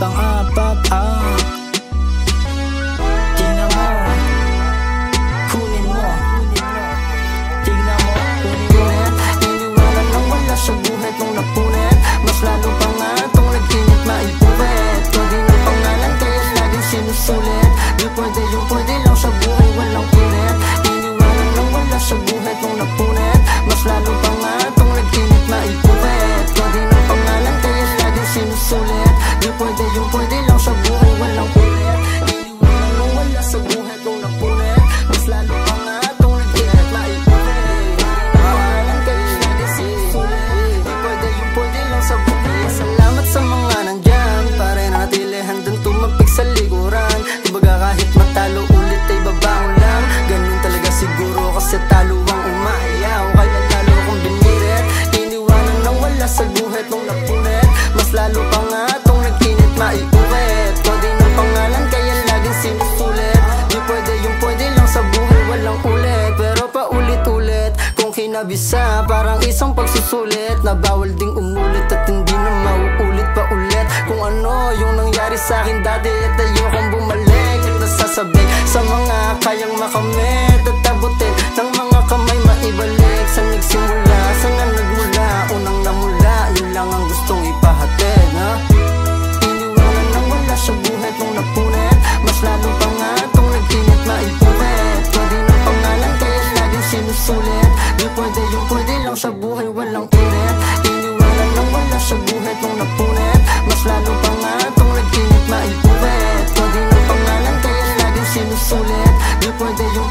pang-apat, tingnan mo, kunin mo, tingnan mo, kunin mo. Iniwanan ng wala sa buhay kung napunit, mas lalo pa nga itong nag-init maipuwet. Pwede ng pangalan kaya laging sinusulit, di pwede yung pwede lang sa buhay walang ulit. Iniwanan ng wala sa buhay kung napunit, mas lalo pa nga itong nag-init maipuwet. Pwede ng pangalan kaya laging sinusulit, di pwede yung pwede lang sa buhay walang ulit. Iniwanan ng wala sa buhay kung napunit, mas lalo pa nga itong nag-init maipuwet. Pangalan kaya laging sinusulit, di pwede yung pwede lang sa buhay. Salamat sa mga nandyan, pare natili handang tumapik sa likuran. Kumbaga kahit matalo ulit ay babaon lang, ganun talaga siguro kasi talo ang umayaw. Kaya lalo kong binirit, iniwanan ng wala sa buhay kung napunit, mas lalo pa nga itong nag-init maiuwit. Pwede ng pangalan kaya laging sinusulit, di pwede yung pwede lang sa buhay walang ulit. Pero paulit-ulit kung kinabisa, parang isang pagsusulit na bawal ding umulit at hindi na mauulit pa ulit. Kung ano yung nangyari sa akin dati at ayokong bumalik, at nasasabi sa mga kayang makamit at abutin ng mga kamay maibalik. Saan nagsimula, saan nga nagmula, unang namula, yun lang ang gustong ipahatid, ha? Iniwanan ng wala sa buhay kung napunit, mas lalo pa nga itong nag-init maipuwet. Pwede ng pangalan kaya laging sinusulit, di pwede yung pwede lang sa buhay walang ulit. Iniwanan ng wala sa buhay kung napunit, mas lalo pa nga itong nag-init maipuwet. Pwede ng pangalan kaya laging sinusulit, di pwede yung